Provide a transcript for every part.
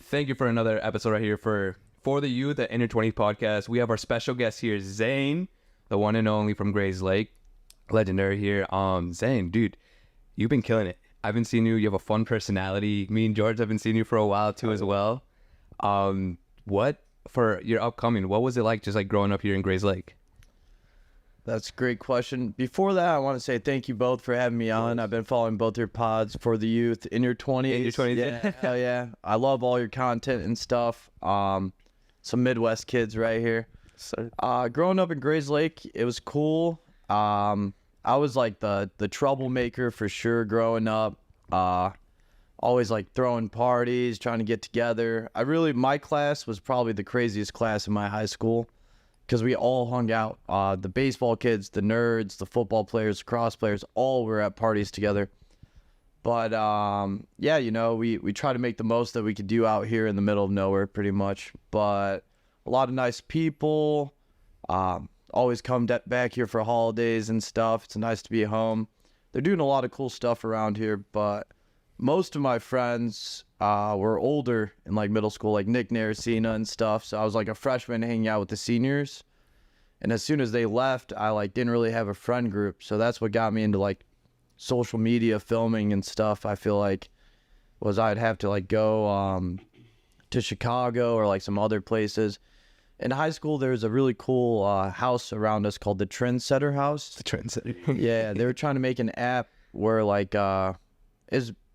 Thank you for another episode right here for the Youth at Inner 20 podcast. We have our special guest here, Zain, the one and only from Grays Lake. Legendary here. Zain, dude, you've been killing it. I've been seeing you. You have a fun personality. Me and George have been seeing you for a while too as well. What for your upcoming? What was it like just like growing up here in Grays Lake? That's a great question. Before that, I want to say thank you both for having me on. I've been following both your pods for the youth in your 20s. In your 20s, yeah. Hell yeah. I love all your content and stuff. Some Midwest kids right here. Growing up in Grays Lake, it was cool. I was like the troublemaker for sure growing up. Always like throwing parties, trying to get together. My class was probably the craziest class in my high school, because we all hung out. The baseball kids, the nerds, the football players, cross players, all were at parties together. But, yeah, you know, we try to make the most that we could do out here in the middle of nowhere pretty much. But a lot of nice people. Always come back here for holidays and stuff. It's nice to be home. They're doing a lot of cool stuff around here, but most of my friends were older in like middle school, like Nick Nayersina and stuff. So I was like a freshman hanging out with the seniors. And as soon as they left, I like didn't really have a friend group. So that's what got me into like social media filming and stuff. I feel like I'd have to like go to Chicago or like some other places. In high school, there was a really cool house around us called the Trendsetter House. The Trendsetter. Yeah, they were trying to make an app where like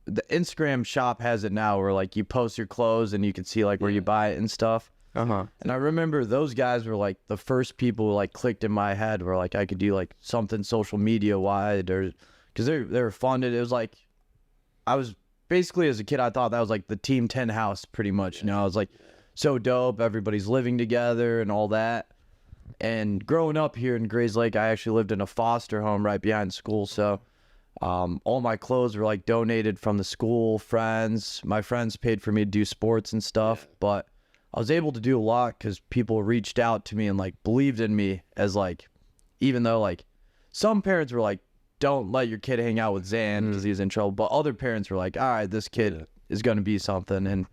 the Instagram shop has it now, where like you post your clothes and you can see like where you buy it and stuff. And I remember those guys were like the first people who like clicked in my head where like I could do like something social media wide, or because they were funded. It was like I was basically, as a kid, I thought that was like the Team 10 house pretty much. You know, I was like so dope. Everybody's living together and all that. And growing up here in Grays Lake, I actually lived in a foster home right behind school. So all my clothes were like donated from the school. My friends paid for me to do sports and stuff. But I was able to do a lot because people reached out to me and like believed in me, as like, even though like some parents were like, don't let your kid hang out with Zan because he's in trouble. But other parents were like, all right, this kid is going to be something. And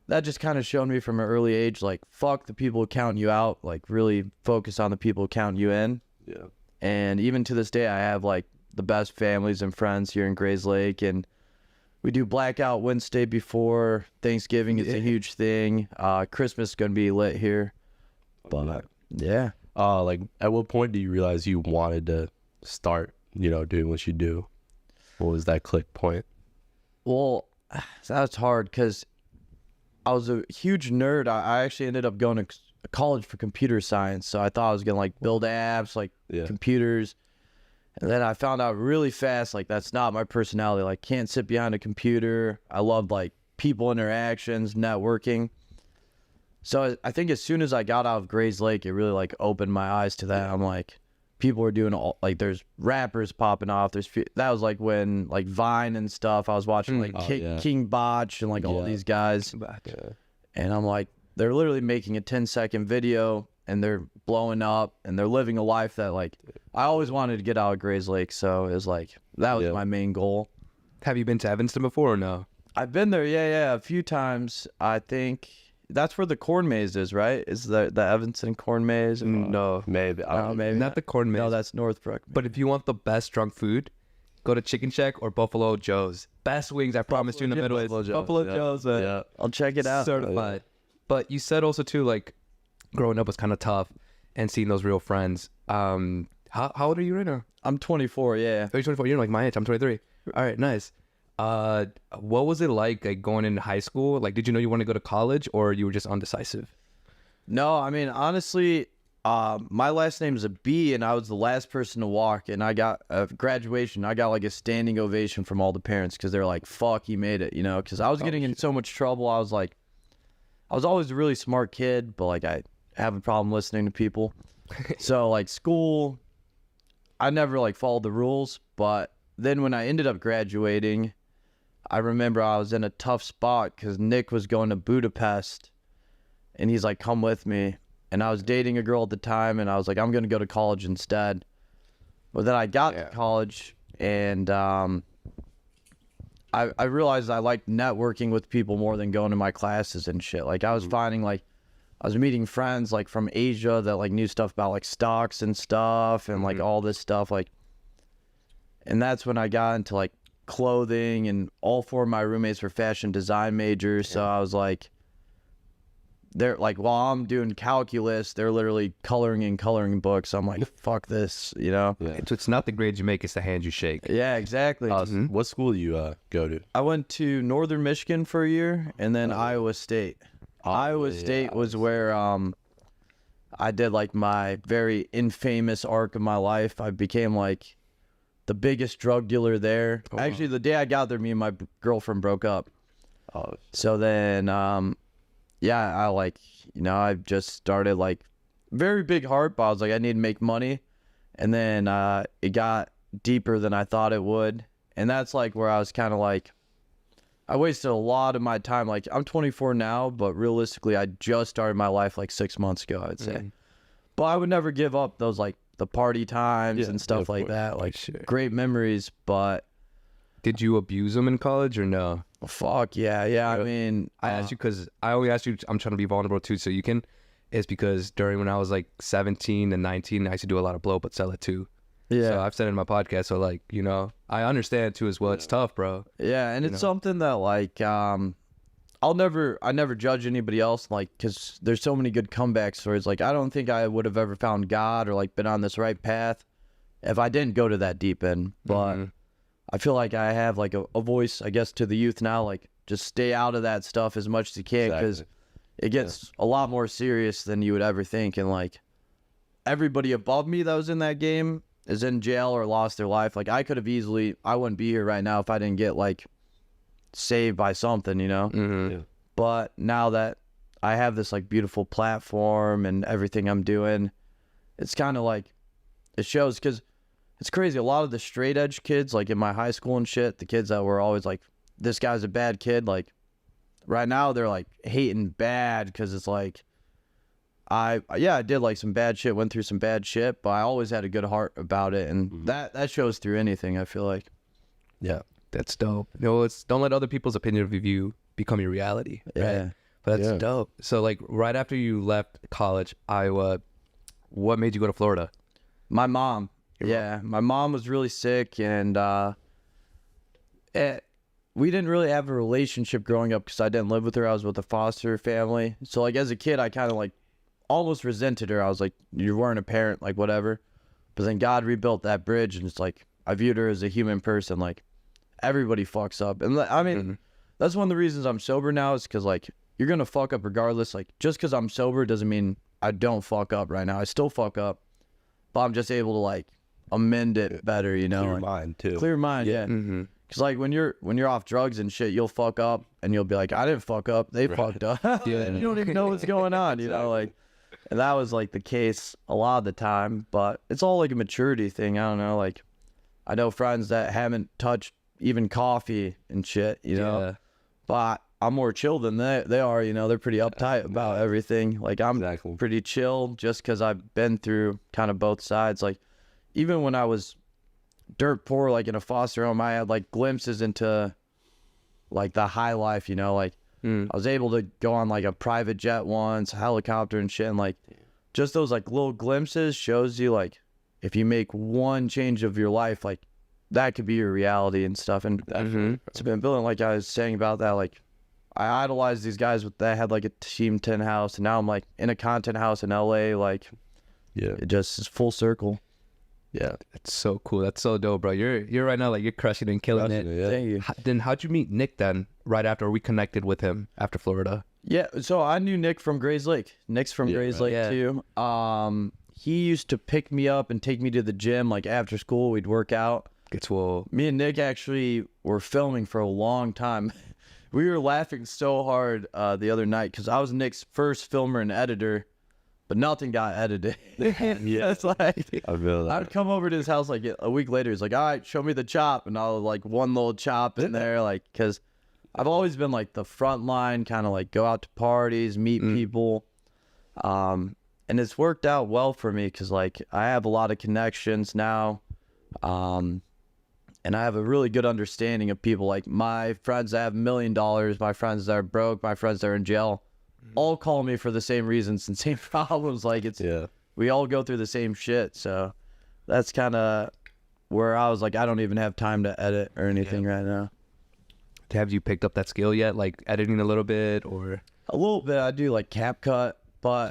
that just kind of showed me from an early age, like, fuck the people who count you out. Like, really focus on the people who count you in. Yeah. And even to this day, I have like the best families and friends here in Grays Lake. And we do Blackout Wednesday before Thanksgiving. It's a huge thing. Christmas is going to be lit here. But yeah. Like, at what point do you realize you wanted to start, you know, doing what you do? What was that click point? Well, that's hard because I was a huge nerd. I actually ended up going to college for computer science. So I thought I was going to like build apps, like computers. And then I found out really fast, like, that's not my personality. Like, can't sit behind a computer. I love like people interactions, networking. So I think as soon as I got out of Grays Lake, it really like opened my eyes to that. I'm like, people are doing all, like, there's rappers popping off. That was like when like Vine and stuff. I was watching like King Botch and like all these guys. And I'm like, they're literally making a 10-second video and they're blowing up and they're living a life that like I always wanted to get out of Grays Lake. So it was like, that was my main goal. Have you been to Evanston before or no? I've been there, a few times. I think that's where the corn maze is, right? Is the Evanston corn maze? No, maybe. Maybe not the corn maze. No, that's Northbrook. But if you want the best drunk food, go to Chicken Shack or Buffalo Joe's. Best wings, I promise you, in the Midwest. Buffalo Joe's. Yeah, I'll check it out. Certified. But you said also too, like, growing up was kind of tough and seeing those real friends. How old are you right now? I'm 24, yeah. Oh, you're 24. You're like my age. I'm 23. All right, nice. What was it like going into high school? Like, did you know you want to go to college, or you were just undecisive? No, I mean, honestly, my last name is a B, and I was the last person to walk, and I got a graduation. I got like a standing ovation from all the parents because they're like, fuck, he made it, you know, because I was getting in so much trouble. I was always a really smart kid, but like I have a problem listening to people. So like school, I never like followed the rules. But then when I ended up graduating, I remember I was in a tough spot because Nick was going to Budapest and he's like, come with me. And I was dating a girl at the time and I was like, I'm going to go to college instead. But then I got to college and I realized I liked networking with people more than going to my classes and shit. Like I was finding like I was meeting friends like from Asia that like knew stuff about like stocks and stuff and like all this stuff like, and that's when I got into like clothing, and all 4 of my roommates were fashion design majors. So I was like, they're like, while I'm doing calculus, they're literally coloring books. I'm like, fuck this, you know? Yeah. It's not the grades you make, it's the hands you shake. Yeah, exactly. What school do you go to? I went to Northern Michigan for a year, and then Iowa State. Iowa State was where I did like my very infamous arc of my life. I became like the biggest drug dealer there. Actually, the day I got there, me and my girlfriend broke up. So then, yeah, I like, you know, I just started like very big heart, but I was like, I need to make money. And then it got deeper than I thought it would. And that's like where I was kind of like, I wasted a lot of my time. Like I'm 24 now, but realistically, I just started my life like 6 months ago, I'd say. But I would never give up those like the party times and stuff like that. Like great memories, but. Did you abuse them in college or no? Fuck yeah. I mean, I asked you because I only asked you, I'm trying to be vulnerable too, so you can. It's because during when I was like 17 and 19, I used to do a lot of blow, but sell it too. Yeah. So I've said it in my podcast, so like, you know, I understand too as well. It's tough, bro. Yeah, and it's something that like I never judge anybody else, like, because there's so many good comeback stories. Like I don't think I would have ever found God or like been on this right path if I didn't go to that deep end. But I feel like I have like a voice, I guess, to the youth now, like just stay out of that stuff as much as you can, because it gets a lot more serious than you would ever think. And like everybody above me that was in that game is in jail or lost their life. Like I wouldn't be here right now if I didn't get like saved by something, you know? But now that I have this like beautiful platform and everything I'm doing, it's kind of like, it shows, because it's crazy. A lot of the straight edge kids, like in my high school and shit, the kids that were always like, this guy's a bad kid, like right now they're like hating bad, because it's like, I did like some bad shit, went through some bad shit, but I always had a good heart about it, and that shows through anything, I feel like. Yeah, that's dope. You know, don't let other people's opinion of you become your reality. Right? Yeah. But that's dope. So like right after you left college, Iowa, what made you go to Florida? My mom. My mom was really sick, and we didn't really have a relationship growing up because I didn't live with her. I was with a foster family. So like as a kid, I kind of like almost resented her. I was like, you weren't a parent, like whatever. But then God rebuilt that bridge, and it's like I viewed her as a human person. Like everybody fucks up, and I mean that's one of the reasons I'm sober now, is because like you're gonna fuck up regardless. Like just because I'm sober doesn't mean I don't fuck up right now. I still fuck up, but I'm just able to like amend it better, you know? Clear like, mind too. Clear mind, yeah. Because like when you're off drugs and shit, you'll fuck up and you'll be like, I didn't fuck up, they fucked up. You don't even know what's going on, you know? Like, and that was like the case a lot of the time. But it's all like a maturity thing. I don't know. Like, I know friends that haven't touched even coffee and shit, you know? But I'm more chill than they are, you know? They're pretty uptight about everything. Like I'm pretty chill just because I've been through kind of both sides. Like even when I was dirt poor, like in a foster home, I had like glimpses into like the high life, you know? Like I was able to go on like a private jet once, helicopter and shit, and like just those like little glimpses shows you like if you make one change of your life, like that could be your reality and stuff. And it's been building, like I was saying about that, like I idolized these guys that had like a Team 10 house, and now I'm like in a content house in LA. Like it just is full circle. Yeah, that's so cool. That's so dope, bro. You're right now like you're crushing and killing it. Thank you. Then how'd you meet Nick then? Right after we connected with him after Florida. Yeah, so I knew Nick from Grays Lake. Nick's from Grays Lake too. He used to pick me up and take me to the gym like after school. We'd work out. It's well. Me and Nick actually were filming for a long time. We were laughing so hard the other night because I was Nick's first filmer and editor, but nothing got edited. It's like I feel that. I'd come over to his house like a week later. He's like, "All right, show me the chop," and I'll like one little chop in there, like because I've always been like the front line, kind of like go out to parties, meet people, and it's worked out well for me because like I have a lot of connections now, and And I have a really good understanding of people. Like my friends that have $1 million, my friends that are broke, my friends that are in jail, all call me for the same reasons and same problems. Like we all go through the same shit. So that's kind of where I was like, I don't even have time to edit or anything right now. Have you picked up that skill yet? Like editing a little bit or? A little bit. I do like CapCut, but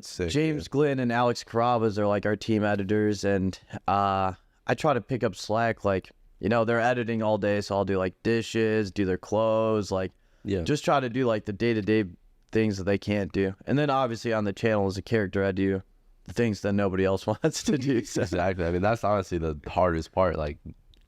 sick, James Glynn and Alex Carrabas are like our team editors, and I try to pick up slack. Like, you know, they're editing all day, so I'll do like dishes, do their clothes, like just try to do like the day-to-day things that they can't do. And then obviously on the channel as a character, I do the things that nobody else wants to do. So. Exactly. I mean, that's honestly the hardest part. Like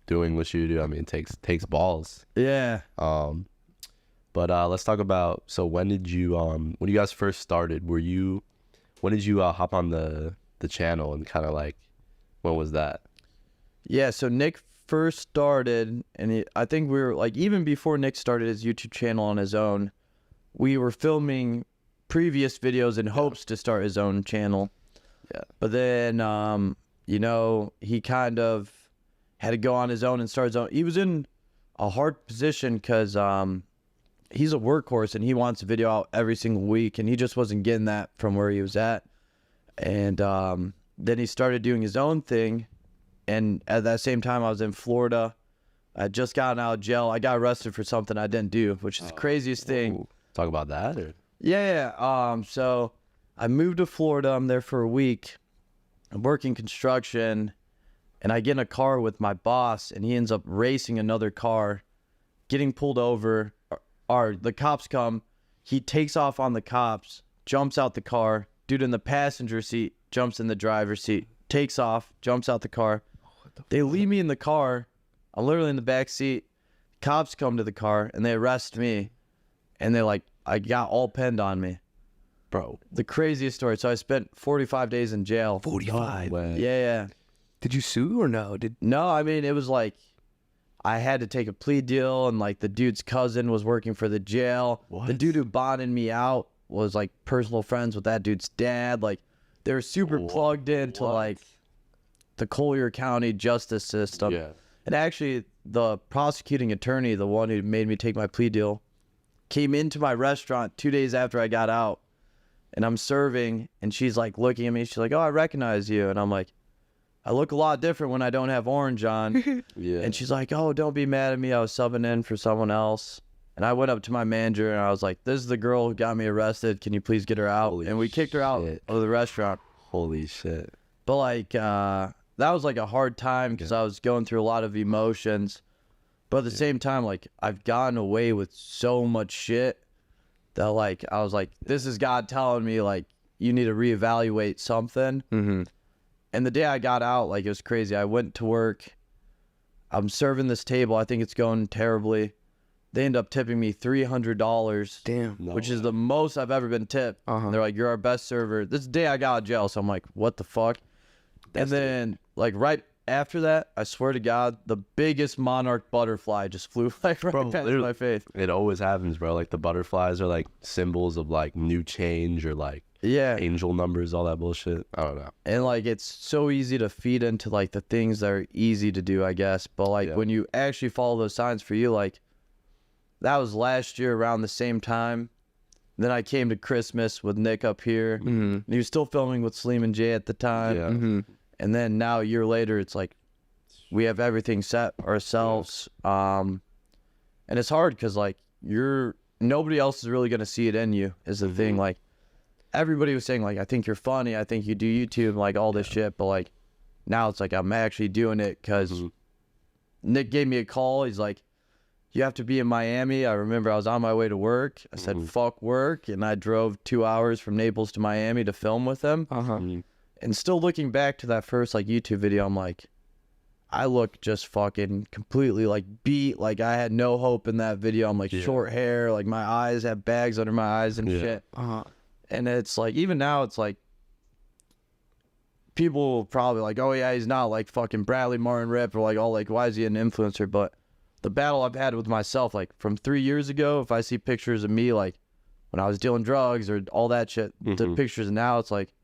doing what you do. I mean, it takes balls. Yeah. But let's talk about. So when did you when you guys first started? When did you hop on the channel and kind of like when was that? Yeah. So Nick first started, and I think we were like even before Nick started his YouTube channel on his own, we were filming previous videos in hopes to start his own channel. Yeah. But then you know, he kind of had to go on his own and start his own. He was in a hard position because he's a workhorse and he wants a video out every single week, and he just wasn't getting that from where he was at. And then he started doing his own thing, and at that same time I was in Florida. I had just gotten out of jail. I got arrested for something I didn't do, which is the craziest thing. Talk about that? Or? Yeah. So I moved to Florida. I'm there for a week. I'm working construction, and I get in a car with my boss, and he ends up racing another car, getting pulled over. Or the cops come. He takes off on the cops, jumps out the car. Dude in the passenger seat jumps in the driver's seat, takes off, jumps out the car. They leave me in the car. I'm literally in the back seat. Cops come to the car, and they arrest me. And they're like, I got all penned on me. Bro. The craziest story. So I spent 45 days in jail. 45? Yeah. Did you sue or no? No, I mean, it was like I had to take a plea deal, and like the dude's cousin was working for the jail. What? The dude who bonded me out was like personal friends with that dude's dad. Like they were super plugged into like the Collier County justice system. Yeah. And actually the prosecuting attorney, the one who made me take my plea deal, came into my restaurant 2 days after I got out, and I'm serving, and she's like looking at me. She's like, "Oh, I recognize you." And I'm like, "I look a lot different when I don't have orange on." Yeah. And she's like, "Oh, don't be mad at me. I was subbing in for someone else." And I went up to my manager and I was like, "This is the girl who got me arrested. Can you please get her out?" Holy and we kicked her out shit. of the restaurant. Holy shit. But like, that was like a hard time because I was going through a lot of emotions. But at the same time, like I've gotten away with so much shit that like I was like, this is God telling me like you need to reevaluate something. Mm-hmm. And the day I got out, like it was crazy. I went to work. I'm serving this table. I think it's going terribly. They end up tipping me $300. Damn. Which is the most I've ever been tipped. Uh-huh. They're like, "You're our best server." This is the day I got out of jail, so I'm like, what the fuck? And then like right after that, I swear to God, the biggest monarch butterfly just flew like right past my face. It always happens, bro. Like the butterflies are like symbols of like new change or like Yeah. angel numbers, all that bullshit. I don't know. And like it's so easy to feed into like the things that are easy to do, I guess. But like when you actually follow those signs for you, like that was last year around the same time. Then I came to Christmas with Nick up here. Mm-hmm. And he was still filming with Sleem and Jay at the time. Yeah. Mm-hmm. And then now a year later, it's like we have everything set ourselves. And it's hard because like nobody else is really going to see it in you is the thing. Like everybody was saying like, I think you're funny. I think you do YouTube, like all this shit. But like now it's like I'm actually doing it because Nick gave me a call. He's like, "You have to be in Miami." I remember I was on my way to work. I said, "Fuck work." And I drove 2 hours from Naples to Miami to film with him. Uh-huh. And still looking back to that first like YouTube video, I'm like, I look just fucking completely like beat. Like I had no hope in that video. I'm like short hair, like my eyes have bags under my eyes and shit. Uh-huh. And it's like, even now it's like, people probably like, "Oh yeah, he's not like fucking Bradley Martin Rip," or like, "Oh, like why is he an influencer?" But the battle I've had with myself, like from 3 years ago, if I see pictures of me like when I was dealing drugs or all that shit, the pictures now, it's like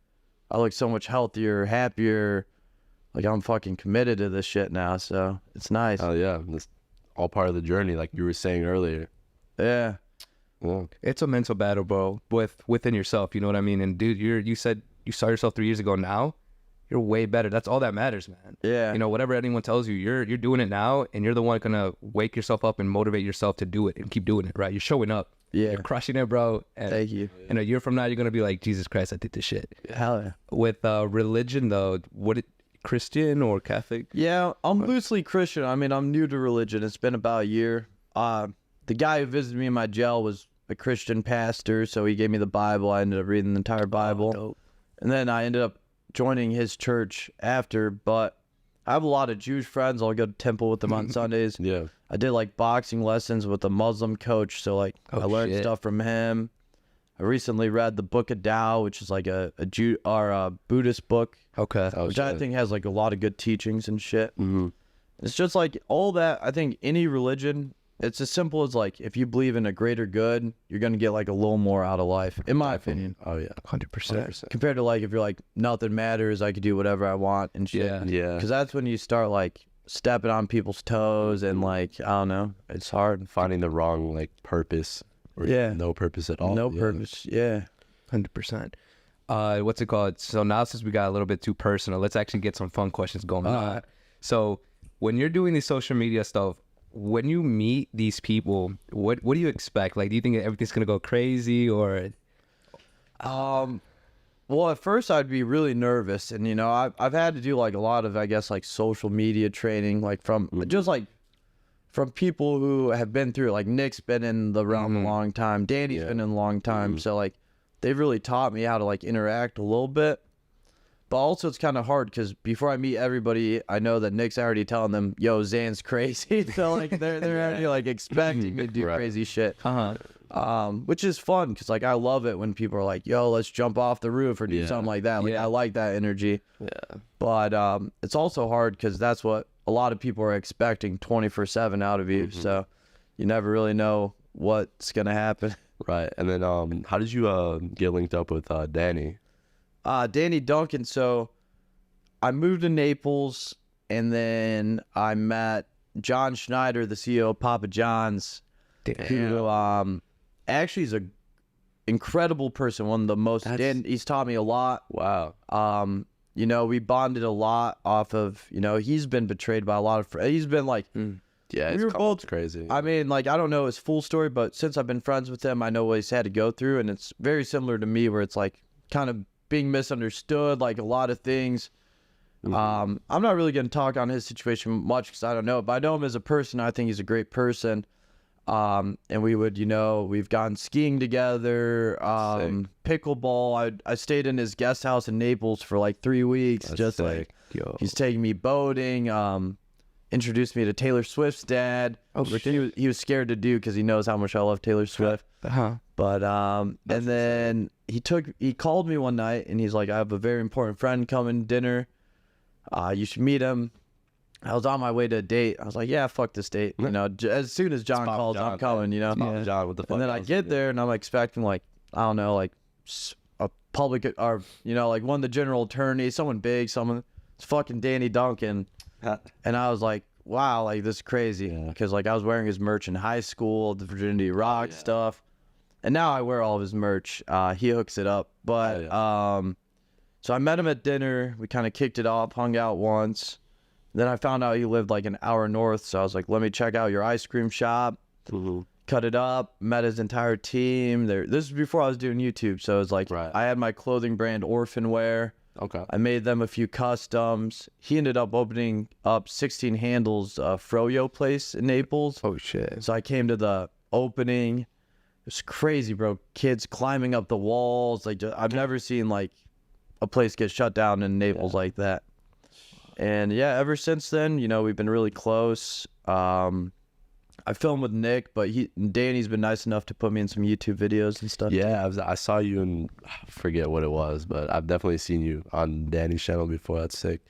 I look so much healthier, happier, like I'm fucking committed to this shit now. So it's nice. Oh yeah, that's all part of the journey, like you were saying earlier. Yeah. Yeah. It's a mental battle, bro, within yourself. You know what I mean? And dude, you said you saw yourself 3 years ago. Now you're way better. That's all that matters, man. Yeah. You know, whatever anyone tells you, you're doing it now, and you're the one gonna wake yourself up and motivate yourself to do it and keep doing it. Right? You're showing up. Yeah. You're crushing it, bro. And Thank you. in a year from now, you're gonna be like, Jesus Christ, I did this shit. Hell yeah. With religion, though, Christian or Catholic? Yeah, I'm loosely Christian. I mean, I'm new to religion. It's been about a year. The guy who visited me in my jail was a Christian pastor, so he gave me the Bible. I ended up reading the entire Bible. Dope. And then I ended up joining his church after, but I have a lot of Jewish friends. I'll go to temple with them on Sundays. Yeah. I did like boxing lessons with a Muslim coach, so like I learned stuff from him. I recently read the Book of Tao, which is like a Buddhist book, Okay. which I think has like a lot of good teachings and shit. Mm-hmm. It's just like all that. I think any religion, it's as simple as like if you believe in a greater good, you're gonna get like a little more out of life, in my opinion. Oh yeah. 100%. Compared to like if you're like nothing matters, I could do whatever I want and shit. Yeah. Yeah. Because that's when you start like stepping on people's toes and like I don't know, it's hard. Finding the wrong like purpose. Or Yeah. no purpose at all. No Yeah. purpose. Yeah. 100%. What's it called? So now since we got a little bit too personal, let's actually get some fun questions going on. So when you're doing this social media stuff, when you meet these people, what do you expect? Like, do you think everything's gonna go crazy or? Well, at first I'd be really nervous, and you know I've had to do like a lot of I guess like social media training, like from just like from people who have been through it. Like Nick's been in the realm a long time, Danny's been in a long time, so like they've really taught me how to like interact a little bit. But also it's kind of hard because before I meet everybody, I know that Nick's already telling them, "Yo, Zain's crazy," so like they're already like expecting me to do crazy shit. Which is fun because like I love it when people are like, "Yo, let's jump off the roof" or do something like that. Like I like that energy. Yeah. But it's also hard because that's what a lot of people are expecting 24/7 out of you. So you never really know what's gonna happen. Right. And then how did you get linked up with Danny? Danny Duncan. So I moved to Naples, and then I met John Schneider, the CEO of Papa John's, who actually is a incredible person. One of the most. And he's taught me a lot. Wow. You know, we bonded a lot off of. You know, he's been betrayed by a lot of friends. He's been like. Yeah, We were both crazy. I mean, like, I don't know his full story, but since I've been friends with him, I know what he's had to go through, and it's very similar to me, where it's like kind of being misunderstood, like a lot of things. I'm not really going to talk on his situation much because I don't know, but I know him as a person. I think he's a great person. And we would, you know, we've gone skiing together, pickleball. I stayed in his guest house in Naples for like 3 weeks. That's just sick. like, Yo. he's taking me boating, introduced me to Taylor Swift's dad, which he was scared to do because he knows how much I love Taylor Swift. But and then he called me one night and he's like, "I have a very important friend coming to dinner. You should meet him." I was on my way to a date. I was like, "Yeah, fuck this date." You know, as soon as John calls, I'm coming. You know, John, what the fuck? and then I get there and I'm expecting like I don't know, like a public or you know, like one of the general attorneys, someone big, someone. It's fucking Danny Duncan. And I was like, wow, like this is crazy. Because like I was wearing his merch in high school, the Virginity Rock stuff. And now I wear all of his merch. He hooks it up. But so I met him at dinner. We kind of kicked it off, hung out once. Then I found out he lived like an hour north. So I was like, let me check out your ice cream shop. Cut it up, met his entire team. This is before I was doing YouTube. So it was like I had my clothing brand Orphan Wear. Okay. I made them a few customs. He ended up opening up 16 Handles Froyo place in Naples. Oh shit. So I came to the opening. It was crazy, bro. Kids climbing up the walls. Like I've never seen like a place get shut down in Naples like that. And yeah, ever since then, you know, we've been really close. I filmed with Nick, but Danny's been nice enough to put me in some YouTube videos and stuff. Yeah, I saw you in, I forget what it was, but I've definitely seen you on Danny's channel before. That's sick.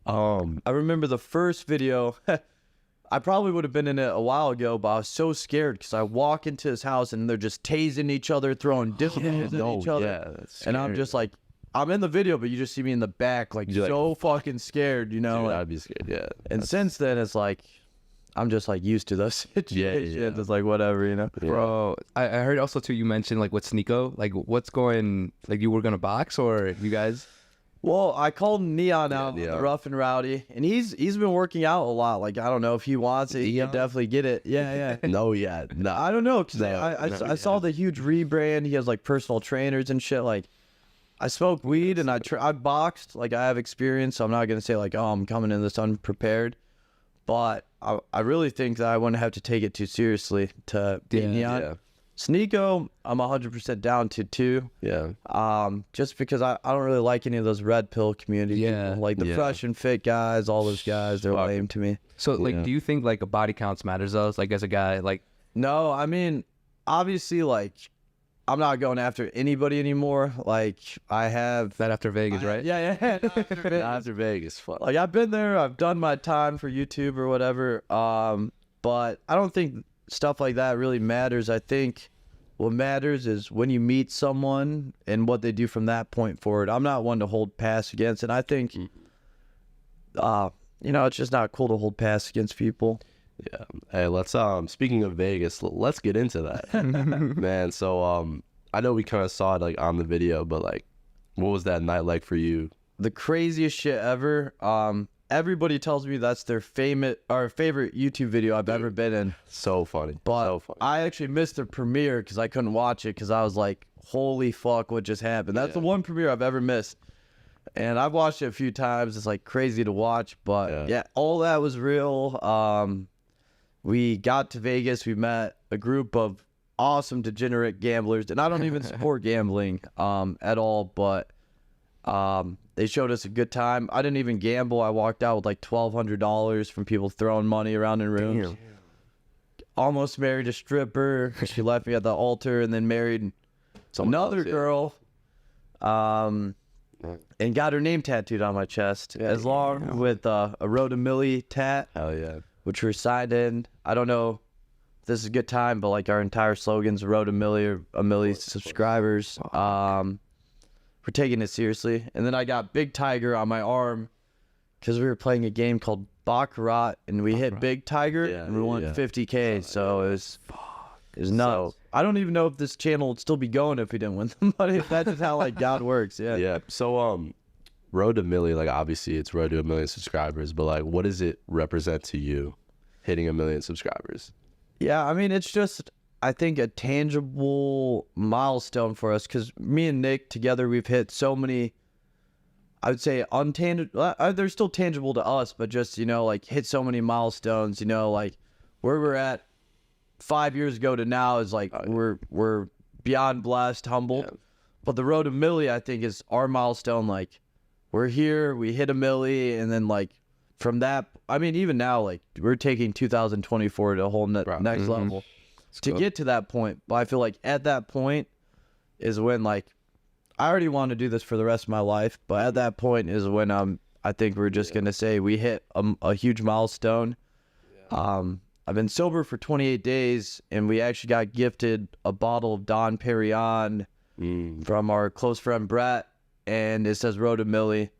I remember the first video. I probably would have been in it a while ago, but I was so scared because I walk into his house and they're just tasing each other, throwing dildos at each other. That's and I'm scary. just like, I'm in the video, but you just see me in the back, like You're so fucking scared, you know. Dude, like- I'd be scared. Yeah. and since then, it's like I'm just like used to those situations. yeah. It's like whatever, you know. Yeah. Bro, I heard also too, you mentioned like with Sneeko, like what's going, like you were going to box or you guys? Well, I called Neon out, Neon. the Rough and Rowdy, and he's been working out a lot. Like I don't know if he wants it, he Neon? can definitely get it. Yeah, yeah. No, yeah. No. I don't know because No, I saw the huge rebrand. He has like personal trainers and shit. Like I smoked weed and I boxed. Like I have experience, so I'm not gonna say like, oh, I'm coming in this unprepared. But I really think that I wouldn't have to take it too seriously to beat Neon. Yeah. Sneeko, I'm 100% down to too. Yeah. Just because I don't really like any of those red pill community Yeah. people. Like the Yeah. fresh and fit guys, all those guys, they're Fuck. lame to me. So like, Yeah. do you think like a body counts matters though? Like as a guy, like No, I mean, obviously, like, I'm not going after anybody anymore. Like, I have. that after Vegas, right? Yeah. After Vegas, fuck. Like, I've been there. I've done my time for YouTube or whatever. But I don't think stuff like that really matters. I think what matters is when you meet someone and what they do from that point forward. I'm not one to hold pass against, and I think, you know, it's just not cool to hold pass against people. Yeah. Hey, let's speaking of Vegas, let's get into that. Man, so I know we kind of saw it like on the video, but like what was that night like for you? The craziest shit ever. Everybody tells me that's their favorite YouTube video I've ever been in. So funny. But so funny. I actually missed the premiere because I couldn't watch it because I was like, holy fuck, what just happened? That's the one premiere I've ever missed. And I've watched it a few times. It's like crazy to watch. But yeah, all that was real. We got to Vegas. We met a group of awesome degenerate gamblers. And I don't even support gambling at all. But they showed us a good time. I didn't even gamble. I walked out with like $1,200 from people throwing money around in rooms. Damn. Almost married a stripper. She left me at the altar and then married another else, yeah. girl. And got her name tattooed on my chest, as long with a Road to Millie tat, Hell yeah. which we're signed in. I don't know if this is a good time, but like our entire slogan's Road to Millie or a Millie subscribers. We're taking it seriously. And then I got Big Tiger on my arm because we were playing a game called Baccarat, and we hit Big Tiger and we won $50K. So it was nuts. I don't even know if this channel would still be going if we didn't win the money. That's just how like God works. Yeah. Yeah. So Road to Millie, like obviously it's Road to 1 million subscribers, but like what does it represent to you hitting 1 million subscribers? Yeah, I mean, it's just, I think, a tangible milestone for us because me and Nick together, we've hit so many, I would say, untangible. They're still tangible to us, but just, you know, like hit so many milestones, you know, like where we're at 5 years ago to now is like we're beyond blessed, humbled. Yeah. But the Road to Millie, I think, is our milestone. Like, we're here, we hit 1 milli, and then like from that, I mean, even now, like we're taking 2024 to a whole next level to get to that point. But I feel like at that point is when like I already want to do this for the rest of my life, but at that point is when I think we're just gonna say we hit a huge milestone. I've been sober for 28 days, and we actually got gifted a bottle of Dom Perignon from our close friend Brett, and it says Road to Millie.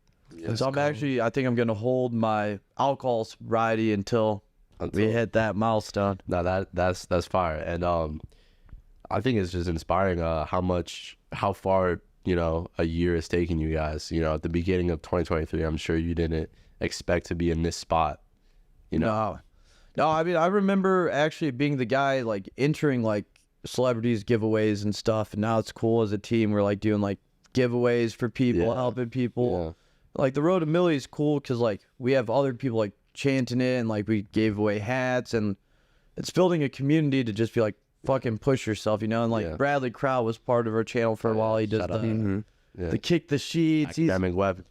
So I think I'm gonna hold my alcohol sobriety until we hit that milestone. No, that's fire, and I think it's just inspiring how far you know a year has taken you guys. You know, at the beginning of 2023, I'm sure you didn't expect to be in this spot. You know, no. I mean, I remember actually being the guy like entering like celebrities giveaways and stuff, and now it's cool as a team. We're like doing like giveaways for people, helping people. Like the Road to Millie is cool because like we have other people like chanting it, and like we gave away hats, and it's building a community to just be like fucking push yourself, you know. And like Bradley Crow was part of our channel for a while. He does the kick the sheets. academic weapon.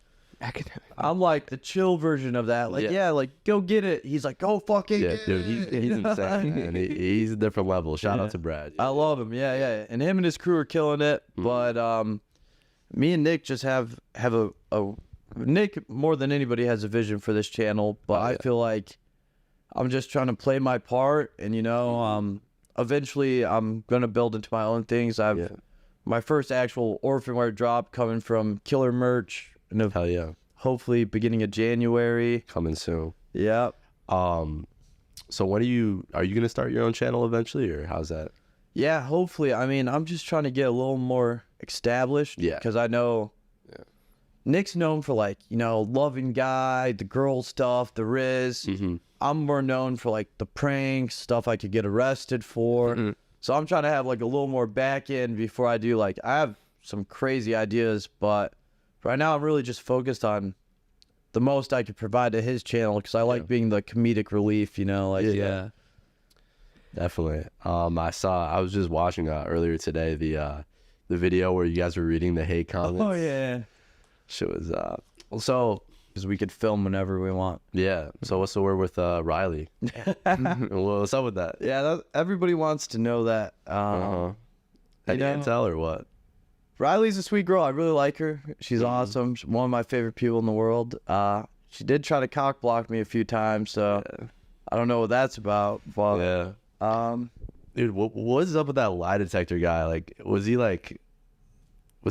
I'm like the chill version of that. Like like go get it. He's like go fucking get Dude, it. he's insane, and he's a different level. Shout out to Brad. I love him. Yeah. And him and his crew are killing it. But me and Nick just have a Nick more than anybody has a vision for this channel. But I feel like I'm just trying to play my part, and you know, eventually I'm gonna build into my own things. my first actual orphanware drop coming from Killer Merch. Hell yeah. Hopefully beginning of January. Coming soon. Yep. So when are you gonna start your own channel eventually, or how's that? Yeah, hopefully. I mean, I'm just trying to get a little more established. Yeah. Because I know Nick's known for, like, you know, loving guy, the girl stuff, the Riz. I'm more known for, like, the pranks, stuff I could get arrested for. So I'm trying to have, like, a little more back end before I do, like, I have some crazy ideas, but right now I'm really just focused on the most I could provide to his channel because I like being the comedic relief, you know, like. Yeah. Definitely. I was just watching earlier today the video where you guys were reading the hate comments. Oh yeah. Shit was so Because we could film whenever we want. yeah. So what's the word with Riley? What's up with that? Yeah, everybody wants to know that. Any know- intel or what? Riley's a sweet girl. I really like her. She's awesome. She's one of my favorite people in the world. She did try to cock block me a few times, so I don't know what that's about. But dude, what's up with that lie detector guy? Like, was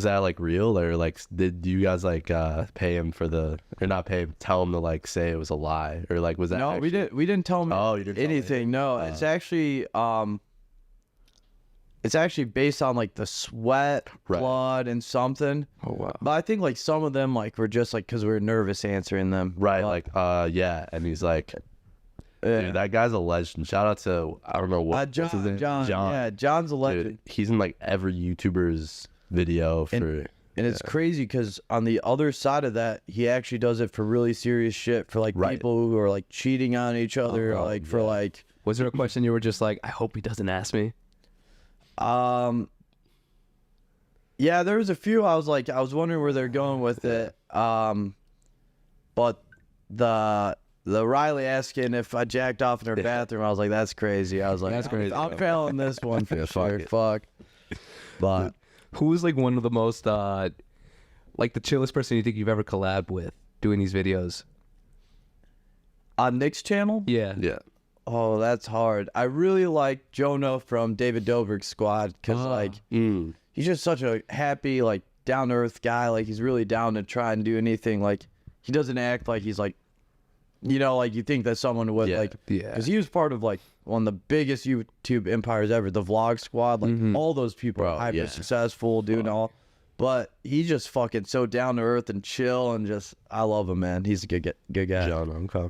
that like real, or like did you guys like pay him for or not pay him, tell him to like say it was a lie, or like was that? no, actually... we didn't tell him you didn't tell him anything. No, it's actually based on like the sweat, blood, and something. Oh wow. But I think like some of them like were just like because we were nervous answering them. Right, But, yeah, and he's like, dude, that guy's a legend. Shout out to I don't know what's his name? John. Yeah, John's a legend. Dude, he's in like every YouTuber's video for. And it's crazy because on the other side of that, he actually does it for really serious shit for like people who are like cheating on each other, or like for like. Was there a question you were just like, I hope he doesn't ask me? Yeah, there was a few. I was wondering where they're going with it. But the Riley asking if I jacked off in her bathroom, I was like, that's crazy. I was like, That's crazy. I'm failing this one for sure. it. Fuck. But Who's like one of the most like the chillest person you think you've ever collabed with doing these videos? on Nick's channel, Yeah. oh, that's hard. I really like Jonah from David Dobrik's squad because like he's just such a happy, like down to earth guy. Like he's really down to try and do anything. Like he doesn't act like he's like, you know, like you think that someone would because he was part of like one of the biggest YouTube empires ever, the Vlog Squad. Like all those people are hyper successful, doing all. But he's just fucking so down to earth and chill, and just I love him, man. He's a good guy. John, okay.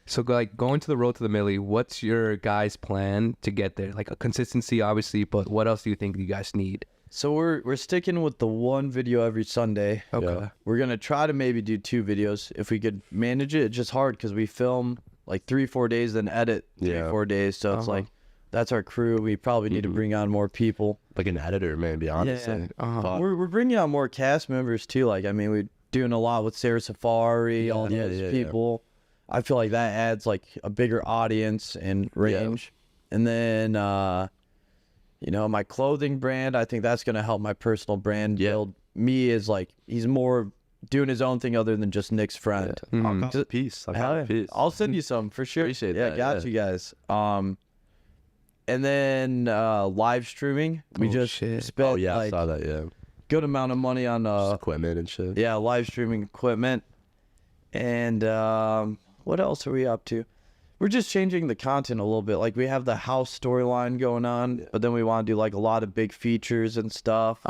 So like going to the road to the milli, what's your guys' plan to get there? Like a consistency, obviously, but what else do you think you guys need? So we're sticking with the one video every Sunday. Okay. Yeah. We're gonna try to maybe do 2 videos if we could manage it. It's just hard because we film like 3-4 days, then edit 3-4 days. So it's like that's our crew. We probably need to bring on more people. Like an editor, maybe, honestly. Yeah. We're bringing on more cast members too. Like I mean, we're doing a lot with Sarah Safari, all those people. I feel like that adds like a bigger audience and range. And then you know, my clothing brand, I think that's gonna help my personal brand build me as like he's more doing his own thing other than just Nick's friend. I'll cop a piece. I'll send you some for sure. Appreciate yeah, that, got you guys. And then live streaming. We just spent I like saw that, good amount of money on equipment and shit. yeah, live streaming equipment. And what else are we up to? We're just changing the content a little bit. Like we have the house storyline going on, but then we want to do like a lot of big features and stuff.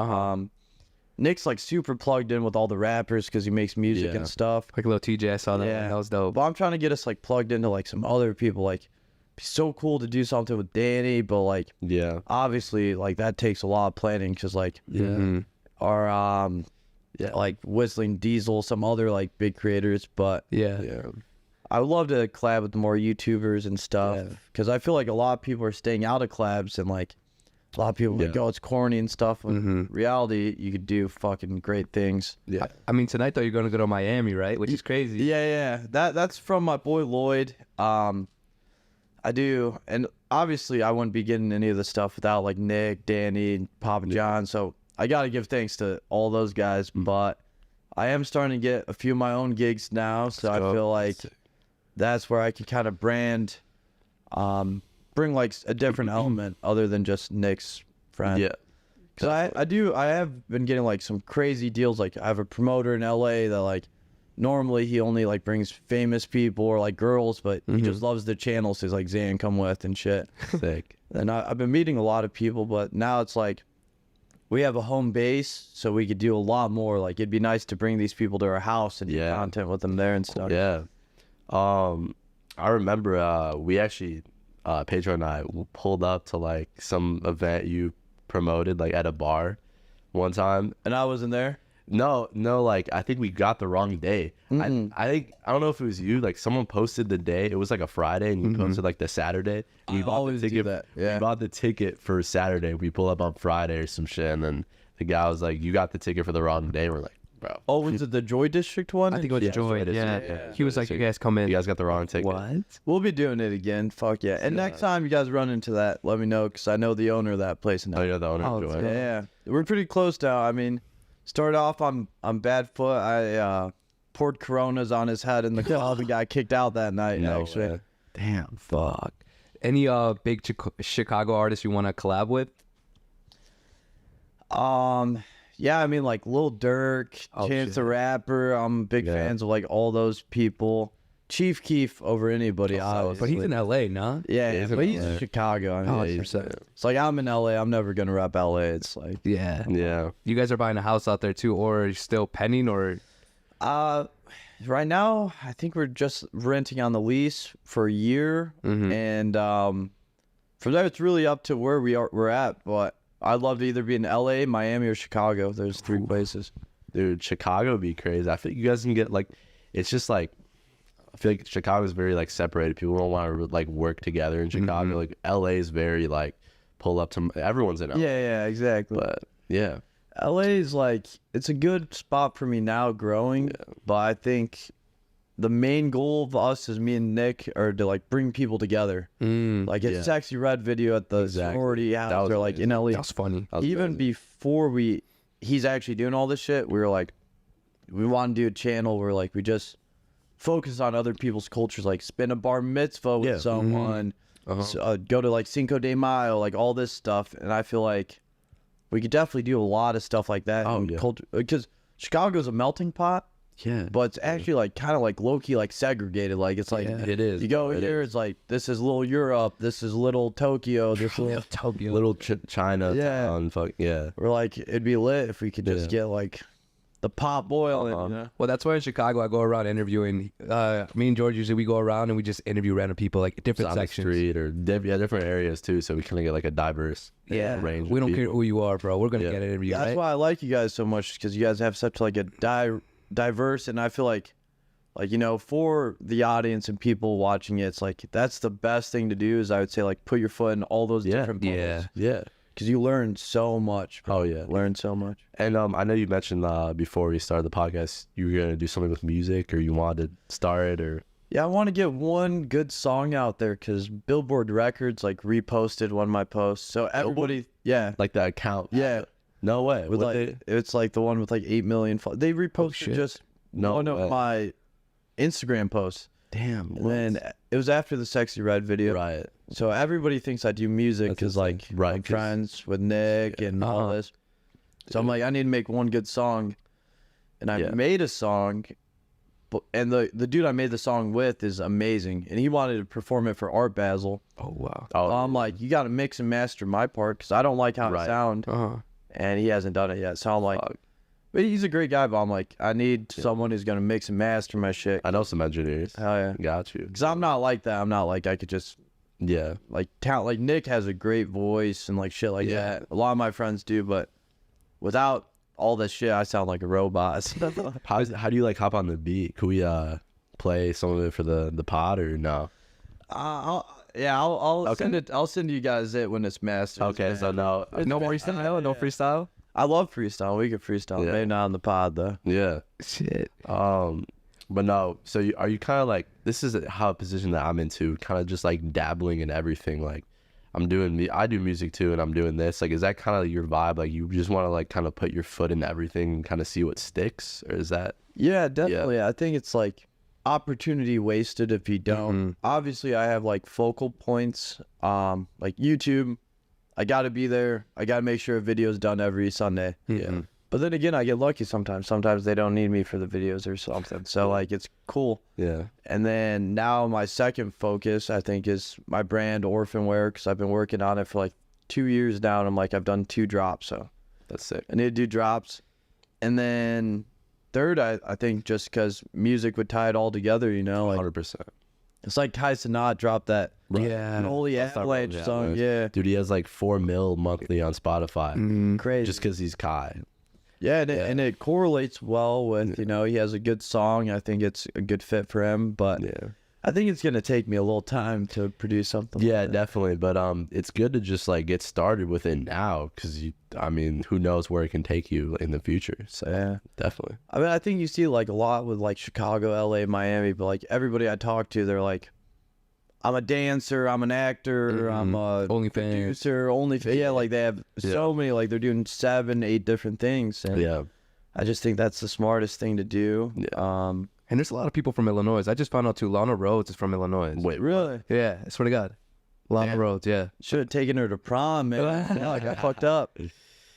Nick's like super plugged in with all the rappers because he makes music and stuff. Like a little TJ, I saw that. Yeah. One. That was dope. But I'm trying to get us like plugged into like some other people. Like, it'd be so cool to do something with Danny, but like, obviously like that takes a lot of planning because like, our like Whistling Diesel, some other like big creators, but I would love to collab with more YouTubers and stuff because I feel like a lot of people are staying out of collabs and like a lot of people like, oh, it's corny and stuff. When in reality, you could do fucking great things. Yeah. I mean, tonight though, you're gonna go to Miami, right? Which is crazy. Yeah. That's from my boy Lloyd. I do, and obviously I wouldn't be getting any of the stuff without like Nick, Danny, and Papa John. So I got to give thanks to all those guys. But I am starting to get a few of my own gigs now, so I feel like that's where I can kind of brand, bring like a different element other than just Nick's friend. Yeah. Because I have been getting like some crazy deals. Like I have a promoter in LA that like normally he only like brings famous people or like girls, but he just loves the channel. So he's like, Zayn, come with and shit. Sick. And I've been meeting a lot of people, but now it's like we have a home base, so we could do a lot more. Like it'd be nice to bring these people to our house and do content with them there and stuff. Yeah. I remember we actually Pedro and I pulled up to like some event you promoted like at a bar one time. And I wasn't there. No, like I think we got the wrong day. I think I don't know if it was you. Like someone posted the day. It was like a Friday, and you posted like the Saturday. And I always do that. Yeah. We bought the ticket for Saturday. We pull up on Friday or some shit, and then the guy was like, "You got the ticket for the wrong day." We're like, "Bro." Oh, was it the Joy District one? I think it was Joy. Yeah. He was like, "You guys come in." You guys got the wrong ticket. What? We'll be doing it again. Fuck yeah. And next time you guys run into that, let me know, because I know the owner of that place now. Oh, you're the owner of Joy. Yeah. We're pretty close now. I mean, started off on bad foot. I poured Coronas on his head in the club and got kicked out that night, actually. Way. Damn, fuck. Any big Chicago artists you want to collab with? Yeah, I mean, like Lil Durk, Chance the Rapper. I'm big fans of like all those people. Chief Keef over anybody, obviously. But he's in LA, no? Yeah, but he's in Chicago. I mean, 100%. it's like I'm in LA. I'm never gonna rep LA. It's like Yeah. Yeah. You guys are buying a house out there too, or are you still pending, or? right now, I think we're just renting on the lease for a year, and from there it's really up to where we're at. But I'd love to either be in LA, Miami, or Chicago. There's 3 places. Dude, Chicago would be crazy. I think you guys can get like, it's just like, I feel like Chicago's very like separated. People don't want to like work together in Chicago. Like LA is very like pull up to everyone's in LA. Yeah, exactly. But yeah, LA is like, it's a good spot for me now growing, but I think the main goal of us as me and Nick are to like bring people together. Like a Sexy Red video at the sorority house or like in LA. That was funny. Even before he's actually doing all this shit, we were like, we want to do a channel where like we just focus on other people's cultures, like spin a bar mitzvah with someone, go to like Cinco de Mayo, like all this stuff. And I feel like we could definitely do a lot of stuff like that. Because Chicago's a melting pot. Yeah, but it's actually like kind of like low key like segregated. Like it's like it is. You go here, it's like this is little Europe, this is little Tokyo, this little China. Yeah, fuck yeah. We're like, it'd be lit if we could just get like the pot boiling. You know? Well, that's why in Chicago I go around interviewing. Me and George usually we go around and we just interview random people like different sections, street or different areas too, so we kind of get like a diverse range. We of don't care people. who you are, bro. We're gonna get an interview. That's right? why I like you guys so much, because you guys have such like a diverse, and I feel like you know, for the audience and people watching it, it's like that's the best thing to do. Is I would say like put your foot in all those different bubbles. Yeah. Because you learn so much. Bro. Oh yeah, learn so much. And I know you mentioned before we started the podcast you were gonna do something with music, or you wanted to start it, or yeah, I want to get one good song out there, because Billboard Records like reposted one of my posts, so everybody, like the account. Yeah, no way. with like it's like the one with like 8 million. They reposted just one of my Instagram posts. Damn. And then it was after the Sexy Red video. Right. So everybody thinks I do music because like I'm friends with Nick and all this. So I'm like, I need to make one good song. And I made a song, and the dude I made the song with is amazing. And he wanted to perform it for Art Basel. Oh wow. So I'm like, you got to mix and master my part, because I don't like how it sound. And he hasn't done it yet. So I'm like, but he's a great guy, but I'm like, I need someone who's going to mix and master my shit. I know some engineers. Hell yeah. Got you. Because I'm not like that. I'm not like I could just, like talent. Like Nick has a great voice and like shit like that. A lot of my friends do, but without all this shit, I sound like a robot. How do you like hop on the beat? Could we play some of it for the pod, or no? I'll send it. I'll send you guys it when it's mastered. Okay, so no freestyle. No freestyle. I love freestyle. We could freestyle. Maybe not on the pod though. Yeah. Shit. But no. So are you kind of like, this is how a position that I'm into, kind of just like dabbling in everything. Like I do music too, and I'm doing this. Like, is that kind of your vibe? Like you just want to like kind of put your foot in everything and kind of see what sticks, or is that? Yeah, definitely. I think it's like opportunity wasted if you don't. Obviously, I have like focal points. Like YouTube, I got to be there. I got to make sure a video's done every Sunday. Yeah. But then again, I get lucky sometimes. Sometimes they don't need me for the videos or something. So like it's cool. Yeah. And then now my second focus, I think, is my brand Orphan Wear, because I've been working on it for like 2 years now. And I'm like, I've done 2 drops. So That's sick. I need to do drops. And then third, I think just because music would tie it all together, you know, like 100%. it's like Kai Cenat dropped that Yeah. Holy Avalanche song. Yeah. Dude, he has like 4 mil monthly on Spotify. Crazy. Just because he's Kai. Yeah, and it correlates well with, you know, he has a good song. I think it's a good fit for him, but Yeah. I think it's going to take me a little time to produce something. Yeah, like that. definitely. But it's good to just like get started with it now, because I mean, who knows where it can take you in the future. So Yeah. definitely. I mean, I think you see like a lot with like Chicago, LA, Miami, but like everybody I talk to, they're like, I'm a dancer, I'm an actor, I'm a OnlyFans. producer, yeah, like they have so many, like they're doing 7, 8 different things. And Yeah. I just think that's the smartest thing to do. Yeah. And there's a lot of people from Illinois. I just found out too. Lana Rhodes is from Illinois. Wait, Really? Yeah, I swear to God. Lana Rhodes, yeah. Should have taken her to prom, man. Yeah, like I fucked up.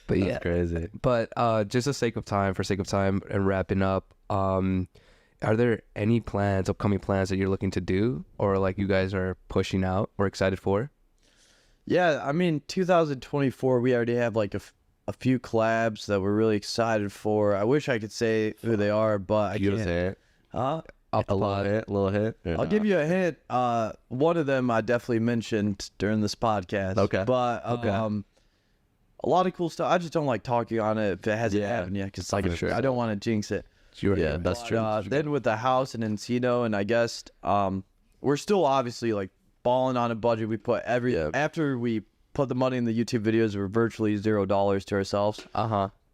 But That's yeah. crazy. But just for sake of time and wrapping up, are there any upcoming plans that you're looking to do, or like you guys are pushing out or excited for? Yeah, I mean, 2024, we already have like a few collabs that we're really excited for. I wish I could say who they are, but I You can't. say it? Huh? A little hint. I'll give you a hint. One of them I definitely mentioned during this podcast. Okay. But a lot of cool stuff. I just don't like talking on it if it hasn't Yeah. happened yet, because like For sure. I don't want to jinx it. Yeah, that's But, true. then with the house in Encino, and I guess we're still obviously like balling on a budget. We put after we put the money in the YouTube videos, we're virtually $0 to ourselves.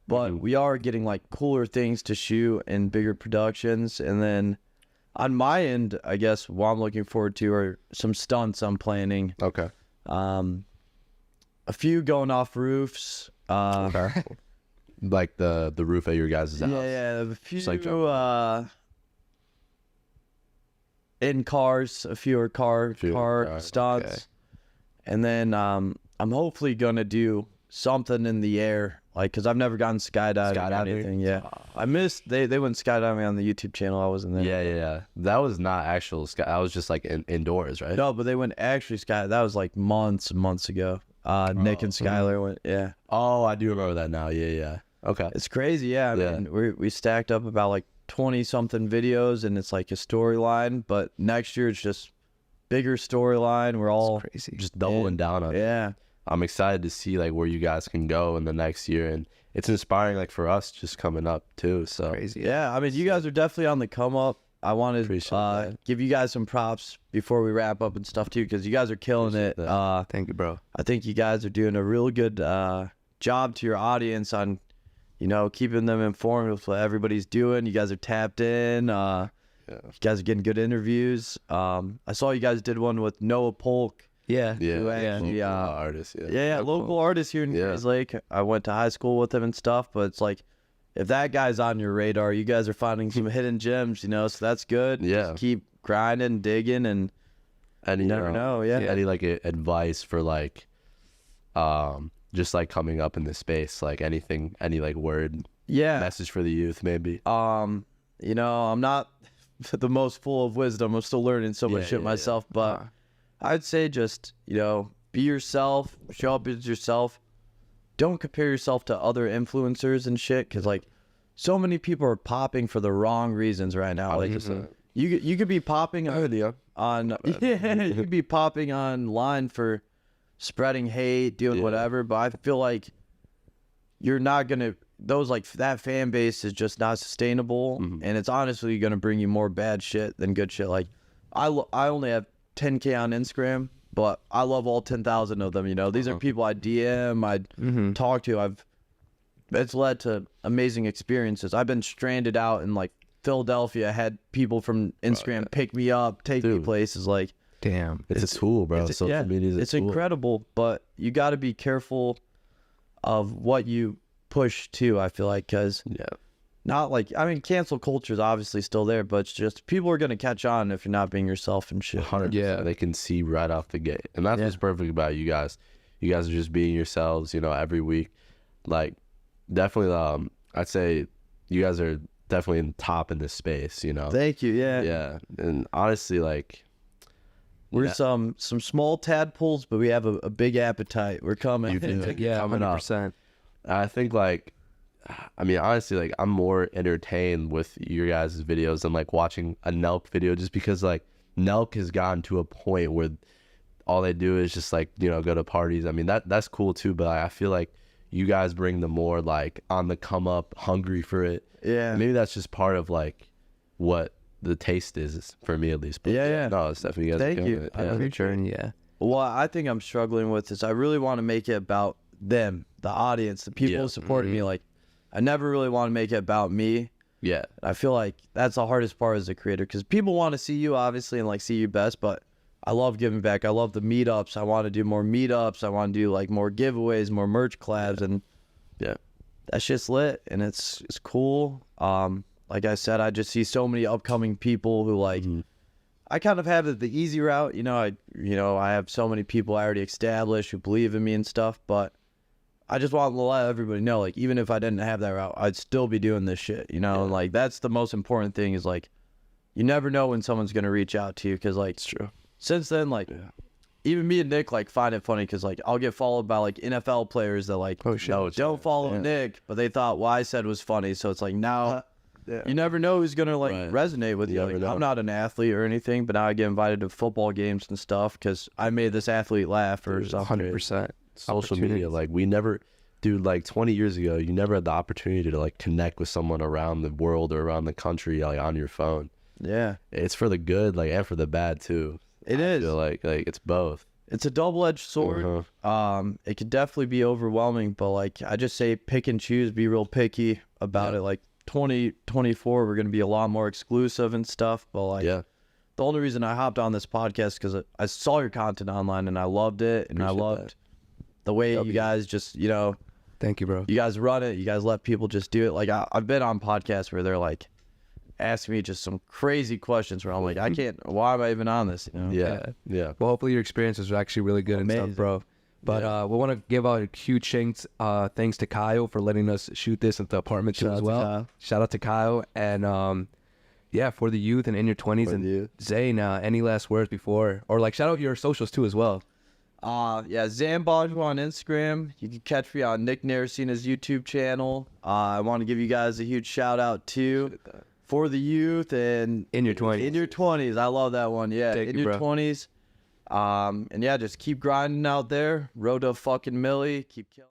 But we are getting like cooler things to shoot and bigger productions. And then on my end, I guess what I'm looking forward to are some stunts I'm planning. Okay. A few going off roofs. Okay. Like the roof at your guys' house. Yeah, a few like in cars, a few are car stunts. okay. And then I'm hopefully gonna do something in the air, like, because I've never gotten skydiving or anything. Yeah, I missed they went skydiving on the YouTube channel. I wasn't there. Yeah. That was not actual sky. That was just like indoors, right? No, but they went actually sky. That was like months ago. Nick and Skylar went. Yeah. Oh, I do remember that now. Yeah. Okay. It's crazy. Yeah. I mean, we stacked up about like 20 something videos, and it's like a storyline. But next year it's just bigger storyline. We're all Crazy. Just doubling down on it. Yeah. I'm excited to see like where you guys can go in the next year, and it's inspiring like for us just coming up too. So Crazy. Yeah. I mean, you guys are definitely on the come up. I want to Appreciate give you guys some props before we wrap up and stuff too, because you guys are killing it. Thank you, bro. I think you guys are doing a real good job to your audience on, you know, keeping them informed with what everybody's doing. You guys are tapped in. You guys are getting good interviews. I saw you guys did one with Noah Polk. Yeah. Who actually, artist. local artist here in Grays Lake. I went to high school with him and stuff, but it's like, if that guy's on your radar, you guys are finding some hidden gems, you know, so that's good. Yeah. Just keep grinding, digging, and Any, you never know. Yeah. Any like advice for like, just like coming up in this space, like anything, any like word, message for the youth, maybe. You know, I'm not the most full of wisdom. I'm still learning so much shit myself, but I'd say just, you know, be yourself, show up as yourself. Don't compare yourself to other influencers and shit, because like so many people are popping for the wrong reasons right now. Like you could be popping on you could be popping online for spreading hate, doing whatever, but I feel like you're not gonna, those like that fan base is just not sustainable, and it's honestly gonna bring you more bad shit than good shit. Like I only have 10K on Instagram, but I love all 10,000 of them. You know, these are people I DM, I talk to. It's led to amazing experiences. I've been stranded out in like Philadelphia. I had people from Instagram pick me up, take me places. Like, damn, it's a tool, bro. Social media is a it's tool. incredible, but you got to be careful of what you push too. I feel like, because not like, I mean, cancel culture is obviously still there, but it's just people are gonna catch on if you're not being yourself and shit. 100%. They can see right off the gate, and that's what's perfect about you guys. You guys are just being yourselves, you know, every week. Like, definitely, I'd say you guys are definitely in top in this space, you know. Thank you. Yeah. Yeah, and honestly, like, We're yeah. some small tadpoles, but we have a big appetite. We're coming. You do. Yeah, Coming up. 100%. I think, like, I mean, honestly, like, I'm more entertained with your guys' videos than like watching a Nelk video, just because like Nelk has gotten to a point where all they do is just like, you know, go to parties. I mean, that's cool too, but I feel like you guys bring the more like on the come up, hungry for it. Yeah. Maybe that's just part of like what the taste is for me, at least. But Yeah. no, it's definitely, you guys are Thank killing you. it. I Yeah. Your journey, yeah. What I think I'm struggling with is I really want to make it about them, the audience, the people who supported me. Like, I never really want to make it about me. Yeah. I feel like that's the hardest part as a creator, because people want to see you, obviously, and like see you best, but I love giving back. I love the meetups. I want to do more meetups. I want to do like more giveaways, more merch collabs, and Yeah. that shit's lit, and it's cool. Like I said, I just see so many upcoming people who like I kind of have the easy route, I have so many people I already established who believe in me and stuff, but I just want to let everybody know, like, even if I didn't have that route, I'd still be doing this shit, and like, that's the most important thing, is like, you never know when someone's going to reach out to you, because like, It's true. since then, like, even me and Nick like find it funny, because like I'll get followed by like NFL players that like don't follow Nick, but they thought what I said was funny, so it's like now you never know who's gonna like resonate with you. never Like, know. I'm not an athlete or anything, but now I get invited to football games and stuff because I made this athlete laugh or something. 100%. Social media, like, we never, dude, like 20 years ago, you never had the opportunity to like connect with someone around the world or around the country, like, on your phone. Yeah, It's for the good, like, and for the bad too. it I is. feel like it's both. It's a double-edged sword. It could definitely be overwhelming, but like I just say, pick and choose, be real picky about it. Like 2024, we're gonna be a lot more exclusive and stuff. But like, the only reason I hopped on this podcast because I saw your content online and I loved it, and I loved the way you guys just, Thank you, bro. you guys run it. You guys let people just do it. Like I've been on podcasts where they're like asking me just some crazy questions where I'm like, I can't. Why am I even on this? Yeah. Well, hopefully your experience was actually really good and stuff, bro. But we want to give out a huge thanks to Kyle for letting us shoot this at the apartment too as well. Shout out to Kyle. And for the youth and in your 20s. And Zayn, any last words before, or like shout out your socials too as well? Zayn Bonjo on Instagram. You can catch me on Nick Nayersina's YouTube channel. I want to give you guys a huge shout out too. For the youth and In your 20s. In your 20s. I love that one. Yeah. Thank in you, your bro. 20s. And just keep grinding out there. Road to fucking Millie. Keep killing.